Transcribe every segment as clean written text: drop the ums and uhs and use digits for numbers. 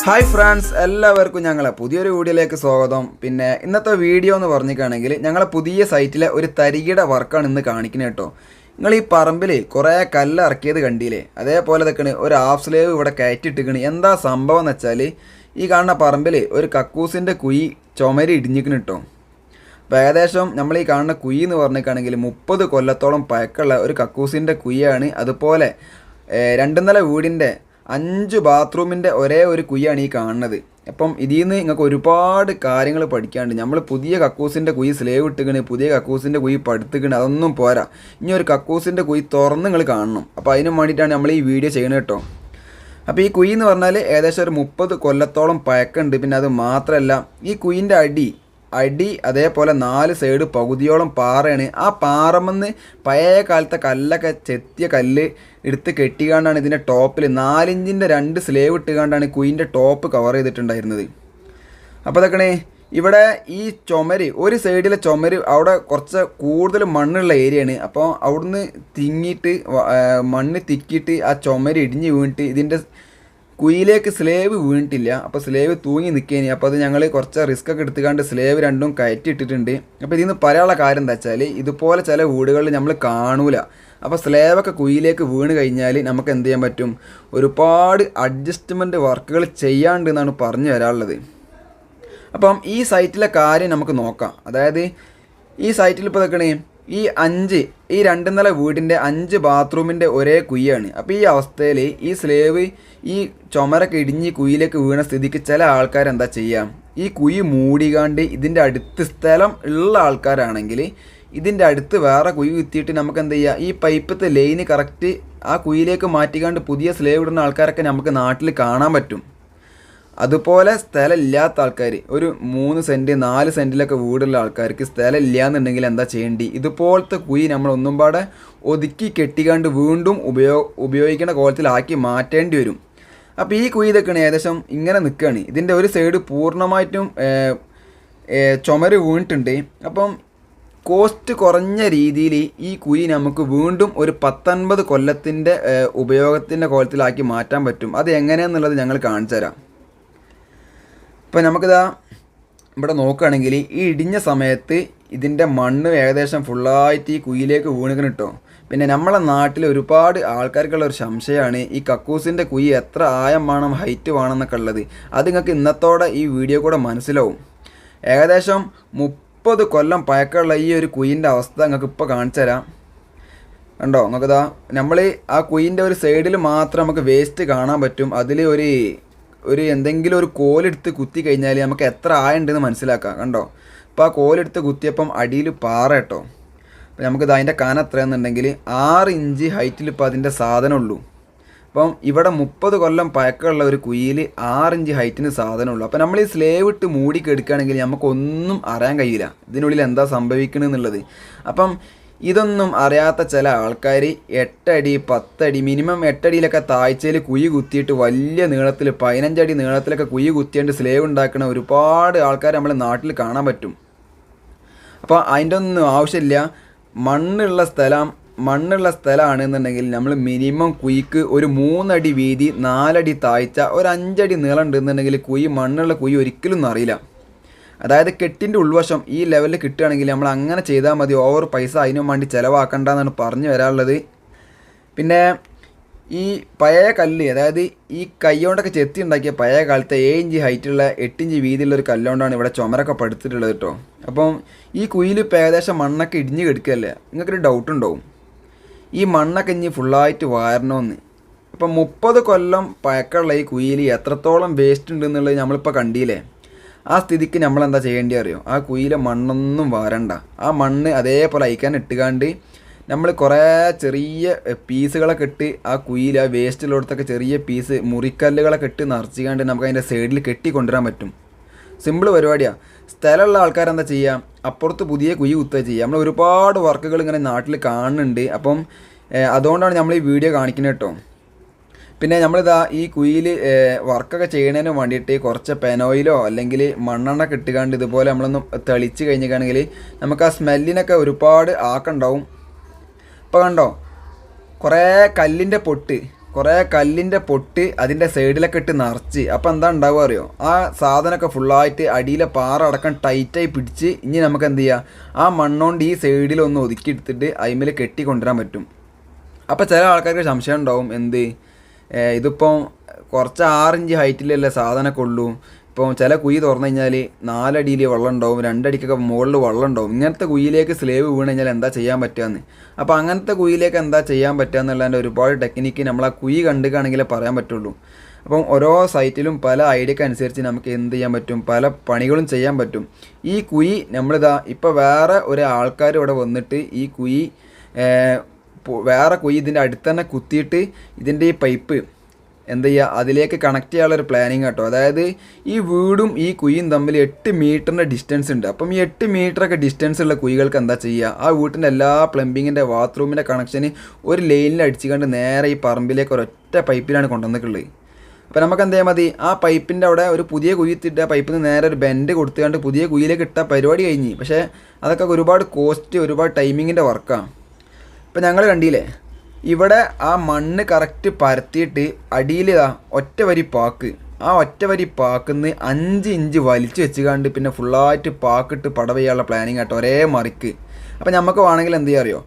Hi friends, എല്ലാവർക്കും ഞങ്ങളെ പുതിയൊരു വീഡിയോയിലേക്ക് സ്വാഗതം. പിന്നെ ഇന്നത്തെ വീഡിയോ എന്ന് പറഞ്ഞിട്ടാണെങ്കിൽ ഞങ്ങളെ പുതിയ സൈറ്റിലെ ഒരു തരികിട വർക്കാണ് ഇന്ന് കാണിക്കുന്നത് കേട്ടോ. നിങ്ങൾ ഈ പറമ്പിൽ കുറേ കല്ല് ഇറക്കിയത് കണ്ടില്ലേ? അതേപോലെ തന്നെ ഒരു ഹാഫ് സ്ലേവ് ഇവിടെ കയറ്റിട്ടിക്കണ്. എന്താ സംഭവം എന്ന് വെച്ചാൽ ഈ കാണുന്ന പറമ്പിൽ ഒരു കക്കൂസിൻ്റെ കുഴി ചുമരി ഇടിഞ്ഞിക്കണ് കേട്ടോ. അപ്പോൾ ഏകദേശം നമ്മൾ ഈ കാണുന്ന കുഴി എന്ന് പറഞ്ഞിട്ടാണെങ്കിൽ 30 കൊല്ലത്തോളം പഴക്കമുള്ള ഒരു കക്കൂസിൻ്റെ കുഴിയാണ്. അതുപോലെ 2 നില വീടിൻ്റെ 5 ബാത്റൂമിൻ്റെ ഒരേ ഒരു കുഴിയാണ് ഈ കാണുന്നത്. അപ്പം ഇതിൽ നിന്ന് നിങ്ങൾക്ക് ഒരുപാട് കാര്യങ്ങൾ പഠിക്കാണ്ട്. നമ്മൾ പുതിയ കക്കൂസിൻ്റെ കുഴി സ്ലേവ് ഇട്ടുകണ്, പുതിയ കക്കൂസിൻ്റെ കുഴി പടുത്തുകണ്, അതൊന്നും പോരാ. ഇനി ഒരു കക്കൂസിൻ്റെ കുഴി തുറന്ന് നിങ്ങൾ കാണണം. അപ്പോൾ അതിന് വേണ്ടിയിട്ടാണ് നമ്മൾ ഈ വീഡിയോ ചെയ്യുന്നത് കേട്ടോ. അപ്പോൾ ഈ കുഴി എന്ന് പറഞ്ഞാൽ ഏകദേശം ഒരു 30 കൊല്ലത്തോളം പഴക്കമുണ്ട്. പിന്നെ അത് മാത്രമല്ല, ഈ കുഴിൻ്റെ അടി അതേപോലെ 4 സൈഡ് പകുതിയോളം പാറയാണ്. ആ പാറമെന്ന് പഴയ കാലത്തെ കല്ലൊക്കെ ചെത്തിയ കല്ല് എടുത്ത് കെട്ടിക്കാണ്ടാണ് ഇതിൻ്റെ ടോപ്പിൽ 4 ഇഞ്ചിൻ്റെ 2 സ്ലേവ് ഇട്ടുകൊണ്ടാണ് കുയിൻ്റെ ടോപ്പ് കവർ ചെയ്തിട്ടുണ്ടായിരുന്നത്. അപ്പോൾ അതൊക്കെ ഇവിടെ ഈ ചുമര്, ഒരു സൈഡിലെ ചുമര് അവിടെ കുറച്ച് കൂടുതൽ മണ്ണുള്ള ഏരിയയാണ്. അപ്പോൾ അവിടുന്ന് തിങ്ങിയിട്ട് മണ്ണ് തിക്കിയിട്ട് ആ ചുമര് ഇടിഞ്ഞ് വീണിട്ട് ഇതിൻ്റെ കുയിലേക്ക് സ്ലേവ് വീണിട്ടില്ല. അപ്പോൾ സ്ലേവ് തൂങ്ങി നിൽക്കേനി. അപ്പോൾ അത് ഞങ്ങൾ കുറച്ച് റിസ്ക് ഒക്കെ എടുത്തുകൊണ്ട് സ്ലേവ് രണ്ടും കയറ്റിയിട്ടിട്ടുണ്ട്. അപ്പോൾ ഇതിൽ നിന്ന് പറയാനുള്ള കാര്യം എന്താ വെച്ചാൽ, ഇതുപോലെ ചില വീടുകളിൽ നമ്മൾ കാണൂല. അപ്പോൾ സ്ലേവൊക്കെ കുയിലേക്ക് വീണ് കഴിഞ്ഞാൽ നമുക്ക് എന്ത് ചെയ്യാൻ പറ്റും? ഒരുപാട് അഡ്ജസ്റ്റ്മെൻറ്റ് വർക്കുകൾ ചെയ്യാണ്ട് എന്നാണ് പറഞ്ഞു വരാനുള്ളത്. അപ്പം ഈ സൈറ്റിലെ കാര്യം നമുക്ക് നോക്കാം. അതായത് ഈ സൈറ്റിൽ ഇപ്പോൾ നിൽക്കണേ ഈ 2 നില വീടിൻ്റെ 5 ബാത്റൂമിൻ്റെ ഒരേ കുഴിയാണ്. അപ്പോൾ ഈ അവസ്ഥയിൽ ഈ സ്ലേവ് ഈ ചുമരൊക്കെ ഇടിഞ്ഞ് കുഴിയിലേക്ക് വീണ സ്ഥിതിക്ക് ചില ആൾക്കാരെന്താ ചെയ്യുക? ഈ കുഴി മൂടിക്കാണ്ട് ഇതിൻ്റെ അടുത്ത് സ്ഥലം ഉള്ള ആൾക്കാരാണെങ്കിൽ ഇതിൻ്റെ അടുത്ത് വേറെ കുഴി കുത്തിയിട്ട് നമുക്ക് എന്ത് ചെയ്യുക? ഈ പൈപ്പത്തെ ലൈന് കറക്റ്റ് ആ കുഴിയിലേക്ക് മാറ്റിക്കാണ്ട് പുതിയ സ്ലേവ് ഇടുന്ന ആൾക്കാരൊക്കെ നമുക്ക് നാട്ടിൽ കാണാൻ പറ്റും. അതുപോലെ സ്ഥലം ഇല്ലാത്ത ആൾക്കാർ, ഒരു 3 സെൻറ്റ് 4 സെൻറ്റിലൊക്കെ വീടുള്ള ആൾക്കാർക്ക് സ്ഥലം ഇല്ലയെന്നുണ്ടെങ്കിൽ എന്താ ചെയ്യേണ്ടി? ഇതുപോലത്തെ കുഴി നമ്മൾ ഒന്നും പാടെ ഒതുക്കി കെട്ടിക്കാണ്ട് വീണ്ടും ഉപയോഗിക്കുന്ന കോലത്തിലാക്കി മാറ്റേണ്ടി വരും. അപ്പോൾ ഈ കുഴി ഇതൊക്കെയാണ് ഏകദേശം ഇങ്ങനെ നിൽക്കുകയാണ്. ഇതിൻ്റെ ഒരു സൈഡ് പൂർണ്ണമായിട്ടും ചുമര് വീണിട്ടുണ്ട്. അപ്പം കോസ്റ്റ് കുറഞ്ഞ രീതിയിൽ ഈ കുഴി നമുക്ക് വീണ്ടും ഒരു 19 കൊല്ലത്തിൻ്റെ ഉപയോഗത്തിൻ്റെ കോലത്തിലാക്കി മാറ്റാൻ പറ്റും. അത് എങ്ങനെയാണെന്നുള്ളത് ഞങ്ങൾ കാണിച്ചു തരാം. ഇപ്പോൾ നമുക്കിതാ ഇവിടെ നോക്കുകയാണെങ്കിൽ ഈ ഇടിഞ്ഞ സമയത്ത് ഇതിൻ്റെ മണ്ണ് ഏകദേശം ഫുള്ളായിട്ട് ഈ കുഴിയിലേക്ക് വീണിക്കണം കേട്ടോ. പിന്നെ നമ്മളെ നാട്ടിൽ ഒരുപാട് ആൾക്കാർക്കുള്ള ഒരു സംശയമാണ് ഈ കക്കൂസിൻ്റെ കുഴി എത്ര ആയം വേണം, ഹൈറ്റ് വേണമെന്നൊക്കെ ഉള്ളത്. അത് നിങ്ങൾക്ക് ഇന്നത്തോടെ ഈ വീഡിയോ കൂടെ മനസ്സിലാവും. ഏകദേശം 30 കൊല്ലം പഴക്കമുള്ള ഈ ഒരു കുഴിൻ്റെ അവസ്ഥ നിങ്ങൾക്ക് ഇപ്പോൾ കാണിച്ചു തരാം. കണ്ടോ? നമുക്കിതാ നമ്മൾ ആ കുഴിൻ്റെ ഒരു സൈഡിൽ മാത്രം നമുക്ക് വേസ്റ്റ് കാണാൻ പറ്റും. അതിൽ ഒരു എന്തെങ്കിലും ഒരു കോലെടുത്ത് കുത്തി കഴിഞ്ഞാൽ നമുക്ക് എത്ര ആയുണ്ടെന്ന് മനസ്സിലാക്കാം. കണ്ടോ? അപ്പോൾ ആ കോലെടുത്ത് കുത്തിയപ്പം അടിയിൽ പാറ കേട്ടോ. അപ്പോൾ നമുക്കിത് അതിൻ്റെ കാന എത്രയാണെന്നുണ്ടെങ്കിൽ 6 ഇഞ്ച് ഹൈറ്റിൽ ഇപ്പോൾ അതിൻ്റെ സാധനമുള്ളൂ. അപ്പം ഇവിടെ 30 കൊല്ലം പഴക്കമുള്ള ഒരു കുഴിയിൽ 6 ഇഞ്ച് ഹൈറ്റിന് സാധനമുള്ളൂ. അപ്പോൾ നമ്മൾ ഈ സ്ലേവ് ഇട്ട് മൂടി കെടുക്കുകയാണെങ്കിൽ നമുക്കൊന്നും അറിയാൻ കഴിയില്ല ഇതിനുള്ളിൽ എന്താ സംഭവിക്കണമെന്നുള്ളത്. അപ്പം ഇതൊന്നും അറിയാത്ത ചില ആൾക്കാർ 8 അടി 10 അടി മിനിമം 8 അടിയിലൊക്കെ താഴ്ചയിൽ കുഴി കുത്തിയിട്ട് വലിയ നീളത്തിൽ 15 അടി നീളത്തിലൊക്കെ കുഴി കുത്തിയിട്ട് സ്ലേവ് ഉണ്ടാക്കുന്ന ഒരുപാട് ആൾക്കാർ നമ്മളെ നാട്ടിൽ കാണാൻ പറ്റും. അപ്പോൾ അതിൻ്റെ ഒന്നും ആവശ്യമില്ല. മണ്ണുള്ള സ്ഥലമാണെന്നുണ്ടെങ്കിൽ നമ്മൾ മിനിമം കുഴിക്ക് ഒരു 3 അടി വീതി 4 അടി താഴ്ച ഒരു 5 അടി നീളം ഉണ്ടെന്നുണ്ടെങ്കിൽ മണ്ണുള്ള കുഴി ഒരിക്കലും ഒന്നും അറിയില്ല. അതായത് കെട്ടിൻ്റെ ഉൾവശം ഈ ലെവലിൽ കിട്ടുകയാണെങ്കിൽ നമ്മൾ അങ്ങനെ ചെയ്താൽ മതി. ഓവർ പൈസ അതിനും വേണ്ടി ചിലവാക്കണ്ടെന്നാണ് പറഞ്ഞു വരാനുള്ളത്. പിന്നെ ഈ പഴയ കല്ല്, അതായത് ഈ കൈകൊണ്ടൊക്കെ ചെത്തി ഉണ്ടാക്കിയ പഴയ കാലത്തെ 7 ഇഞ്ച് ഹൈറ്റുള്ള 8 ഇഞ്ച് വീതിയുള്ള ഒരു കല്ലുകൊണ്ടാണ് ഇവിടെ ചുമരൊക്കെ പടുത്തിട്ടുള്ളത് കേട്ടോ. അപ്പം ഈ കുഴിയിൽ ഇപ്പോൾ ഏകദേശം മണ്ണൊക്കെ ഇടിഞ്ഞ് കിടക്കുകയല്ലേ? നിങ്ങൾക്കൊരു ഡൗട്ട് ഉണ്ടാവും, ഈ മണ്ണൊക്കെ ഇനി ഫുള്ളായിട്ട് വാരണമെന്ന്. അപ്പം 30 കൊല്ലം പഴക്കമുള്ള ഈ കുഴിയിൽ എത്രത്തോളം വേസ്റ്റ് ഉണ്ടെന്നുള്ളത് നമ്മളിപ്പോൾ കണ്ടില്ലേ? ആ സ്ഥിതിക്ക് നമ്മളെന്താ ചെയ്യേണ്ടി അറിയോ? ആ കുഴിയിലെ മണ്ണൊന്നും വാരണ്ട. ആ മണ്ണ് അതേപോലെ അയക്കാൻ ഇട്ടുകാണ്ട് നമ്മൾ കുറേ ചെറിയ പീസുകളൊക്കെ ഇട്ട് ആ കുഴിയിൽ ആ വേസ്റ്റിലോടത്തൊക്കെ ചെറിയ പീസ് മുറിക്കല്ലുകളൊക്കെ ഇട്ട് നിറച്ചിക്കാണ്ട് നമുക്ക് അതിൻ്റെ സൈഡിൽ കെട്ടി കൊണ്ടുവരാൻ പറ്റും. സിമ്പിൾ പരിപാടിയാണ്. സ്ഥലമുള്ള ആൾക്കാരെന്താ ചെയ്യുക? അപ്പുറത്ത് പുതിയ കുഴി കുത്തുക ചെയ്യുക. നമ്മൾ ഒരുപാട് വർക്കുകൾ ഇങ്ങനെ നാട്ടിൽ കാണുന്നുണ്ട്. അപ്പം അതുകൊണ്ടാണ് നമ്മൾ ഈ വീഡിയോ കാണിക്കുന്നത് കേട്ടോ. പിന്നെ നമ്മളിതാ ഈ കുഴിയിൽ വർക്കൊക്കെ ചെയ്യുന്നതിന് വേണ്ടിയിട്ട് കുറച്ച് പെനോയിലോ അല്ലെങ്കിൽ മണ്ണെണ്ണ കിട്ടുകാണ്ട് ഇതുപോലെ നമ്മളൊന്ന് തെളിച്ച് കഴിഞ്ഞിട്ടാണെങ്കിൽ നമുക്ക് ആ സ്മെല്ലിനൊക്കെ ഒരുപാട് ആക്കുണ്ടാവും. ഇപ്പോൾ കണ്ടോ? കുറേ കല്ലിൻ്റെ പൊട്ട്, കുറേ കല്ലിൻ്റെ പൊട്ട് അതിൻ്റെ സൈഡിലൊക്കെ ഇട്ട് നിറച്ച്. അപ്പോൾ എന്താ ഉണ്ടാവുക അറിയോ, ആ സാധനമൊക്കെ ഫുള്ളായിട്ട് അടിയിലെ പാറ അടക്കം ടൈറ്റായി പിടിച്ച് ഇനി നമുക്ക് എന്ത് ചെയ്യുക, ആ മണ്ണോണ്ട് ഈ സൈഡിലൊന്ന് ഒതുക്കി എടുത്തിട്ട് അതിന്മേൽ കെട്ടി കൊണ്ടുവരാൻ പറ്റും. അപ്പോൾ ചില ആൾക്കാർക്ക് സംശയം ഉണ്ടാവും, ഇതിപ്പം കുറച്ച് 6 ഇഞ്ച് ഹൈറ്റിലല്ലേ സാധനമൊക്കെ ഉള്ളൂ, ഇപ്പോൾ ചില കുഴി തുറന്നു കഴിഞ്ഞാൽ 4 അടിയിൽ വെള്ളം ഉണ്ടാവും, 2 അടിക്കൊക്കെ മുകളിൽ വെള്ളം ഉണ്ടാവും, ഇങ്ങനത്തെ കുഴിയിലേക്ക് സ്ലേവ് വീണ് കഴിഞ്ഞാൽ എന്താ ചെയ്യാൻ പറ്റുകയെന്ന്. അപ്പോൾ അങ്ങനത്തെ കുഴിയിലേക്ക് എന്താ ചെയ്യാൻ പറ്റുക എന്നുള്ളതിൻ്റെ ഒരുപാട് ടെക്നിക്ക് നമ്മൾ ആ കുഴി കണ്ടുകയാണെങ്കിലേ പറയാൻ പറ്റുള്ളൂ. അപ്പം ഓരോ സൈറ്റിലും പല ഐഡിയക്ക് അനുസരിച്ച് നമുക്ക് എന്ത് ചെയ്യാൻ പറ്റും, പല പണികളും ചെയ്യാൻ പറ്റും. ഈ കുഴി ഇപ്പോൾ വേറെ ഒരു ആൾക്കാർ ഇവിടെ വന്നിട്ട് ഈ കുഴി വേറെ കുഴി ഇതിൻ്റെ അടുത്ത് തന്നെ കുത്തിയിട്ട് ഇതിൻ്റെ ഈ പൈപ്പ് എന്ത് ചെയ്യുക, അതിലേക്ക് കണക്ട് ചെയ്യാനുള്ളൊരു പ്ലാനിങ് കേട്ടോ. അതായത് ഈ വീടും ഈ കുഴിയും തമ്മിൽ 8 മീറ്ററിൻ്റെ ഡിസ്റ്റൻസ് ഉണ്ട്. അപ്പം ഈ 8 മീറ്ററൊക്കെ ഡിസ്റ്റൻസ് ഉള്ള കുഴികൾക്ക് എന്താ ചെയ്യുക, ആ വീട്ടിൻ്റെ എല്ലാ പ്ലംബിങ്ങിൻ്റെ ബാത്റൂമിൻ്റെ കണക്ഷന് ഒരു ലൈനിൽ അടിച്ചുകൊണ്ട് നേരെ ഈ പറമ്പിലേക്ക് ഒരൊറ്റ പൈപ്പിലാണ് കൊണ്ടുവന്നിട്ടുള്ളത്. അപ്പോൾ നമുക്ക് എന്ത് ചെയ്യാൻ മതി, ആ പൈപ്പിൻ്റെ അവിടെ ഒരു പുതിയ കുഴി ഇട്ടിട്ട് ആ പൈപ്പിൽ നിന്ന് നേരെ ഒരു ബെൻഡ് കൊടുത്തുകൊണ്ട് പുതിയ കുഴിയിലേക്ക് ഇട്ട പരിപാടി കഴിഞ്ഞ്. പക്ഷേ അതൊക്കെ ഒരുപാട് കോസ്റ്റ്, ഒരുപാട് ടൈമിങ്ങിൻ്റെ വർക്കാണ്. ഇപ്പം ഞങ്ങൾ കണ്ടില്ലേ, ഇവിടെ ആ മണ്ണ് കറക്റ്റ് പരത്തിയിട്ട് അടിയിൽ ഒറ്റ വരി പാക്ക്, ആ ഒറ്റ വരി പാക്കിന്ന് 5 ഇഞ്ച് വലിച്ചു വെച്ചുകൊണ്ട് പിന്നെ ഫുള്ളായിട്ട് പാക്കിട്ട് പടവ് ചെയ്യാനുള്ള പ്ലാനിങ് ആട്ടോ, ഒരേ മറിക്ക്. അപ്പം നമുക്ക് വേണമെങ്കിൽ എന്ത് ചെയ്യുക അറിയോ,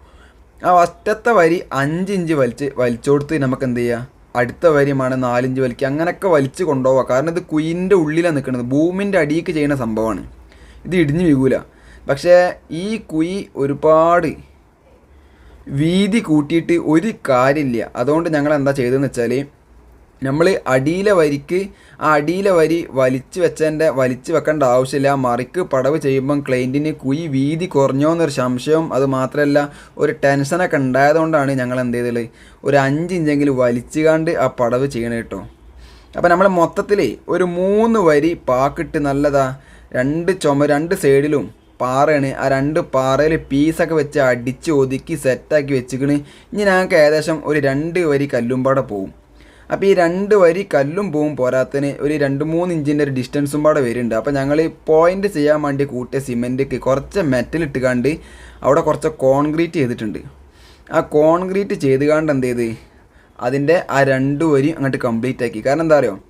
ആ ഒറ്റത്തെ വരി 5 ഇഞ്ച് വലിച്ചു കൊടുത്ത് നമുക്ക് എന്ത് ചെയ്യുക, അടുത്ത വരിയുമാണ് 4 ഇഞ്ച് വലിക്കുക, അങ്ങനെയൊക്കെ വലിച്ച് കൊണ്ടുപോവുക. കാരണം ഇത് കുയിൻ്റെ ഉള്ളിലാണ് നിൽക്കുന്നത്, ഭൂമിൻ്റെ അടിയിലേക്ക് ചെയ്യുന്ന സംഭവമാണ്, ഇത് ഇടിഞ്ഞു വീകൂല. പക്ഷേ ഈ കുയി ഒരുപാട് വീതി കൂട്ടിയിട്ട് ഒരു കാര്യമില്ല. അതുകൊണ്ട് ഞങ്ങൾ എന്താ ചെയ്തതെന്ന് വെച്ചാൽ, നമ്മൾ അടിയിലെ വരി വലിച്ചു വെക്കേണ്ട ആവശ്യമില്ല. മറിക്ക് പടവ് ചെയ്യുമ്പം ക്ലയൻറ്റിന് കുയി വീതി കുറഞ്ഞോ എന്നൊരു സംശയം, അത് മാത്രമല്ല ഒരു ടെൻഷനൊക്കെ ഉണ്ടായതുകൊണ്ടാണ് ഞങ്ങൾ എന്ത് ചെയ്തത്, ഒരു 5 ഇഞ്ചെങ്കിലും വലിച്ചുകാണ്ട് ആ പടവ് ചെയ്യണം കേട്ടോ. അപ്പോൾ നമ്മൾ മൊത്തത്തിൽ ഒരു 3 വരി പാക്കിട്ട് നല്ലതാ, 2 സൈഡിലും പാറയാണ്, ആ 2 പാറയിൽ പീസൊക്കെ വെച്ച് അടിച്ച് ഒതുക്കി സെറ്റാക്കി വെച്ചിക്കണ്. ഇനി ഞങ്ങൾക്ക് ഏകദേശം ഒരു 2 വരി കല്ലും പാടെ പോവും. അപ്പോൾ ഈ 2 വരി കല്ലും പോവും, പോരാത്തതിന് ഒരു 2-3 ഇഞ്ചിൻ്റെ ഒരു ഡിസ്റ്റൻസും പാടെ വരുന്നുണ്ട്. അപ്പോൾ ഞങ്ങൾ പോയിൻ്റ് ചെയ്യാൻ വേണ്ടി കൂട്ടിയ സിമെൻറ്റിക്ക് കുറച്ച് മെറ്റലിട്ട് കണ്ട് അവിടെ കുറച്ച് കോൺക്രീറ്റ് ചെയ്തിട്ടുണ്ട്. ആ കോൺക്രീറ്റ് ചെയ്ത് കണ്ട് എന്ത് ചെയ്ത് അതിൻ്റെ ആ 2 വരി അങ്ങോട്ട് കംപ്ലീറ്റ് ആക്കി. കാരണം എന്താ പറയുക,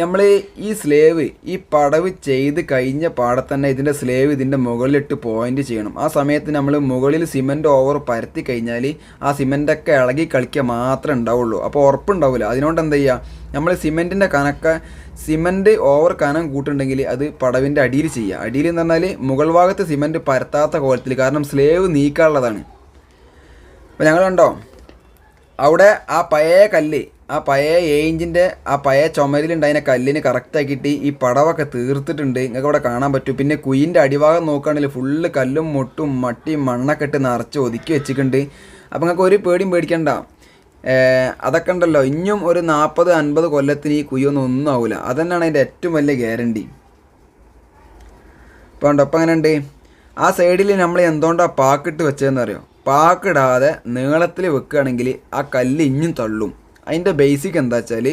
നമ്മൾ ഈ സ്ലേവ് ഈ പടവ് ചെയ്ത് കഴിഞ്ഞ പാടെ തന്നെ ഇതിൻ്റെ സ്ലേവ് ഇതിൻ്റെ മുകളിലിട്ട് പോയിൻ്റ് ചെയ്യണം. ആ സമയത്ത് നമ്മൾ മുകളിൽ സിമെൻറ്റ് ഓവർ പരത്തി കഴിഞ്ഞാൽ ആ സിമെൻറ്റൊക്കെ ഇളകി കളിക്കുക മാത്രമേ ഉണ്ടാവുള്ളൂ, അപ്പോൾ ഉറപ്പുണ്ടാവില്ല. അതിനോണ്ട് എന്താ ചെയ്യുക, നമ്മൾ സിമെൻറ്റ് ഓവർ കനം കൂട്ടുണ്ടെങ്കിൽ അത് പടവിൻ്റെ അടിയിൽ ചെയ്യുക. അടിയിൽ എന്ന് പറഞ്ഞാൽ മുകൾ ഭാഗത്ത് സിമെൻറ്റ് പരത്താത്ത കോലത്തിൽ, കാരണം സ്ലേവ് നീക്കാനുള്ളതാണ്. അപ്പോൾ ഞങ്ങൾ കണ്ടോ, അവിടെ ആ പഴയ കല്ല്, ആ പഴയ 7 ഇഞ്ചിൻ്റെ ആ പഴയ ചുമരിലുണ്ടായിരുന്ന കല്ലിന് കറക്റ്റാക്കിയിട്ട് ഈ പടവൊക്കെ തീർത്തിട്ടുണ്ട്, നിങ്ങൾക്ക് അവിടെ കാണാൻ പറ്റും. പിന്നെ കുയിൻ്റെ അടിഭാഗം നോക്കുകയാണെങ്കിൽ ഫുള്ള് കല്ലും മുട്ടും മട്ടിയും മണ്ണൊക്കെ ഇട്ട് നിറച്ച് ഒതുക്കി വെച്ചിട്ടുണ്ട്. അപ്പോൾ നിങ്ങൾക്ക് ഒരു പേടിയും പേടിക്കണ്ട. അതൊക്കെ ഉണ്ടല്ലോ, ഇനിയും ഒരു 40-50 കൊല്ലത്തിന് ഈ കുയ്യൊന്നും ആവില്ല. അതന്നെയാണ് അതിൻ്റെ ഏറ്റവും വലിയ ഗ്യാരണ്ടി. ഇപ്പോൾ ഉണ്ടോ, അപ്പം അങ്ങനെ ഉണ്ട്. ആ സൈഡിൽ നമ്മൾ എന്തുകൊണ്ടാണ് പാക്കിട്ട് വെച്ചതെന്ന് അറിയോ, പാക്കിടാതെ നീളത്തിൽ വെക്കുകയാണെങ്കിൽ ആ കല്ല് ഇഞ്ഞും തള്ളും. അതിൻ്റെ ബേസിക് എന്താ വെച്ചാൽ,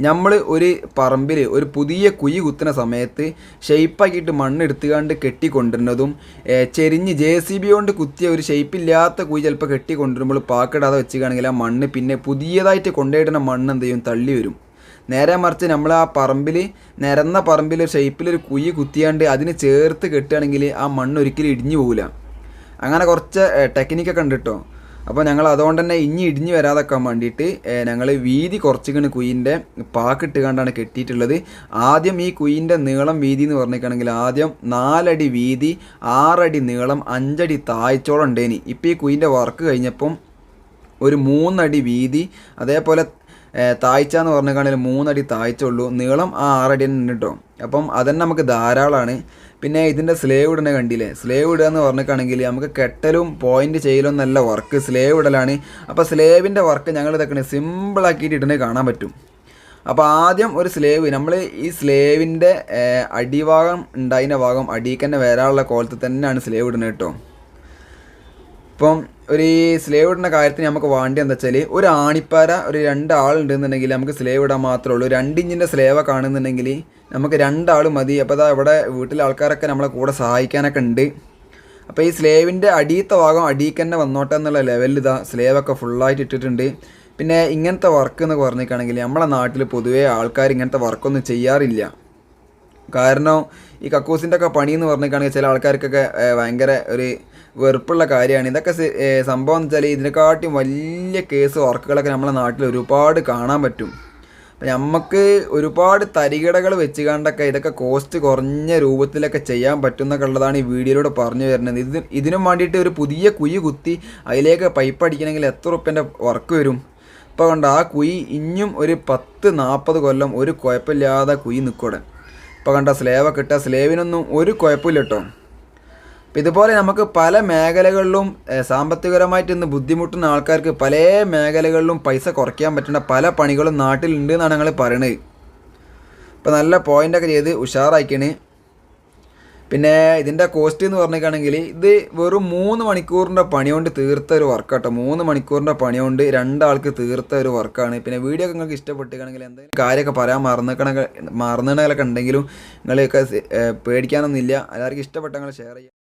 നമ്മൾ ഒരു പറമ്പിൽ ഒരു പുതിയ കുഴി കുത്തുന്ന സമയത്ത് ഷെയ്പ്പാക്കിയിട്ട് മണ്ണ് എടുത്തുകൊണ്ട് കെട്ടിക്കൊണ്ടിരുന്നതും ചെരിഞ്ഞ് JCB കൊണ്ട് കുത്തിയ ഒരു ഷെയ്പ്പില്ലാത്ത കുഴി ചിലപ്പോൾ കെട്ടിക്കൊണ്ടിരുമ്പോൾ പാക്കിടാതെ വെച്ചുകയാണെങ്കിൽ ആ മണ്ണ് പിന്നെ പുതിയതായിട്ട് കൊണ്ടുപോയിടുന്ന മണ്ണ് എന്ത് ചെയ്യും, തള്ളി വരും. നേരെ മറിച്ച് നമ്മൾ ആ നിരന്ന പറമ്പിൽ ഒരു ഷെയ്പ്പിലൊരു കുഴി കുത്തിയാണ്ട് അതിന് ചേർത്ത് കെട്ടുകയാണെങ്കിൽ ആ മണ്ണ് ഒരിക്കലും ഇടിഞ്ഞു പോകില്ല. അങ്ങനെ കുറച്ച് ടെക്നിക്കൊക്കെ ഉണ്ട് കേട്ടോ. അപ്പോൾ ഞങ്ങൾ അതുകൊണ്ട് തന്നെ ഇനി ഇടിഞ്ഞ് വരാതെക്കാൻ വേണ്ടിയിട്ട് ഞങ്ങൾ വീതി കുറച്ചിക്കണ് കുയിൻ്റെ പാക്കിട്ട് കണ്ടാണ് കെട്ടിയിട്ടുള്ളത്. ആദ്യം ഈ കുയിൻ്റെ നീളം വീതി എന്ന് പറഞ്ഞിരിക്കുകയാണെങ്കിൽ ആദ്യം 4 അടി വീതി, 6 അടി നീളം, 5 അടി താഴ്ചോളം ഉണ്ടേനി. ഇപ്പോൾ ഈ കുയിൻ്റെ വർക്ക് കഴിഞ്ഞപ്പം ഒരു 3 അടി വീതി, അതേപോലെ താഴ്ച എന്ന് പറഞ്ഞിരിക്കുകയാണെങ്കിൽ 3 അടി താഴ്ച ഉള്ളൂ, നീളം ആ 6 അടി തന്നെ ഉണ്ട് കേട്ടോ. അപ്പം അതന്നെ നമുക്ക് ധാരാളമാണ്. പിന്നെ ഇതിൻ്റെ സ്ലേവ് ഇടുന്ന കണ്ടില്ലേ, സ്ലേവ് ഇടുക എന്ന് പറഞ്ഞിട്ടാണെങ്കിൽ നമുക്ക് കെട്ടലും പോയിൻ്റ് ചെയ്യലും നല്ല വർക്ക് സ്ലേവ് ഇടലാണ്. അപ്പോൾ സ്ലേവിൻ്റെ വർക്ക് ഞങ്ങൾ ഇതൊക്കെ സിമ്പിളാക്കിയിട്ട് ഇടുന്നത് കാണാൻ പറ്റും. അപ്പോൾ ആദ്യം ഒരു സ്ലേവ്, നമ്മൾ ഈ സ്ലേവിൻ്റെ അടിഭാഗം ഉണ്ടായിരുന്ന ഭാഗം അടിയിക്ക് തന്നെ വരാനുള്ള കോലത്തിൽ തന്നെയാണ് സ്ലേവ് ഇടുന്നത് കേട്ടോ. ഇപ്പം ഒരു സ്ലേവ് ഇടുന്ന കാര്യത്തിന് നമുക്ക് വേണ്ടി എന്താ വെച്ചാൽ, ഒരു ആണിപ്പാര ഒരു 2 ആളുണ്ടെന്നുണ്ടെങ്കിൽ നമുക്ക് സ്ലേവ് ഇടാൻ മാത്രമേ ഉള്ളൂ. 2 ഇഞ്ചിൻ്റെ സ്ലേവ് കാണുന്നുണ്ടെങ്കിൽ നമുക്ക് 2 ആൾ മതി. അപ്പോൾ അതാ ഇവിടെ വീട്ടിലെ ആൾക്കാരൊക്കെ നമ്മളെ കൂടെ സഹായിക്കാനൊക്കെ ഉണ്ട്. അപ്പോൾ ഈ സ്ലേവിൻ്റെ അടിയത്തെ ഭാഗം അടിയിക്ക് തന്നെ വന്നോട്ടെ എന്നുള്ള ലെവലിൽ ഇതാ സ്ലേവൊക്കെ ഫുള്ളായിട്ട് ഇട്ടിട്ടുണ്ട്. പിന്നെ ഇങ്ങനത്തെ വർക്ക് എന്ന് പറഞ്ഞിട്ടാണെങ്കിൽ നമ്മളെ നാട്ടിൽ പൊതുവേ ആൾക്കാർ ഇങ്ങനത്തെ വർക്കൊന്നും ചെയ്യാറില്ല. കാരണം ഈ കക്കൂസിൻ്റെ ഒക്കെ പണി എന്ന് പറഞ്ഞിട്ടാണെങ്കിൽ ചില ആൾക്കാർക്കൊക്കെ ഭയങ്കര ഒരു വെറുപ്പുള്ള കാര്യമാണ്. ഇതൊക്കെ സംഭവം എന്ന് വെച്ചാൽ ഇതിനെക്കാട്ടും വലിയ കേസ് വർക്കുകളൊക്കെ നമ്മളെ നാട്ടിൽ ഒരുപാട് കാണാൻ പറ്റും. അപ്പം നമുക്ക് ഒരുപാട് തരികിടകൾ വെച്ച് കണ്ടൊക്കെ ഇതൊക്കെ കോസ്റ്റ് കുറഞ്ഞ രൂപത്തിലൊക്കെ ചെയ്യാൻ പറ്റുന്നൊക്കെ ഉള്ളതാണ് ഈ വീഡിയോയിലൂടെ പറഞ്ഞു വരുന്നത്. ഇതിനും വേണ്ടിയിട്ട് ഒരു പുതിയ കുഴി കുത്തി അതിലേക്ക് പൈപ്പ് അടിക്കണമെങ്കിൽ എത്ര റുപ്യൻ്റെ വർക്ക് വരും? ഇപ്പോൾ കണ്ട ആ കുഴി ഇനിയും ഒരു 10-40 കൊല്ലം ഒരു കുഴപ്പമില്ലാതെ കുഴി നിൽക്കൂടെ. ഇപ്പോൾ കണ്ട സ്ലേവൊക്കെ ഇട്ട സ്ലേവിനൊന്നും ഒരു കുഴപ്പമില്ല കേട്ടോ. അപ്പം ഇതുപോലെ നമുക്ക് പല മേഖലകളിലും സാമ്പത്തികപരമായിട്ട് ഇന്ന് ബുദ്ധിമുട്ടുന്ന ആൾക്കാർക്ക് പല മേഖലകളിലും പൈസ കുറയ്ക്കാൻ പറ്റുന്ന പല പണികളും നാട്ടിലുണ്ട് എന്നാണ് ഞങ്ങൾ പറയണത്. ഇപ്പം നല്ല പോയിൻ്റൊക്കെ ചെയ്ത് ഉഷാറാക്കിയാണ്. പിന്നെ ഇതിൻ്റെ കോസ്റ്റ് എന്ന് പറഞ്ഞിട്ടാണെങ്കിൽ ഇത് വെറും 3 മണിക്കൂറിൻ്റെ പണി കൊണ്ട് തീർത്ത ഒരു വർക്കാട്ടോ. 3 മണിക്കൂറിൻ്റെ പണി കൊണ്ട് 2 ആൾക്ക് തീർത്ത ഒരു വർക്കാണ്. പിന്നെ വീഡിയോ ഒക്കെ നിങ്ങൾക്ക് ഇഷ്ടപ്പെട്ടിട്ടാണെങ്കിൽ എന്തെങ്കിലും കാര്യമൊക്കെ പറയാൻ മറന്നിടങ്ങളൊക്കെ ഉണ്ടെങ്കിലും നിങ്ങളൊക്കെ പേടിക്കാനൊന്നുമില്ല. എല്ലാവർക്കും ഇഷ്ടപ്പെട്ട നിങ്ങൾ ഷെയർ ചെയ്യുക.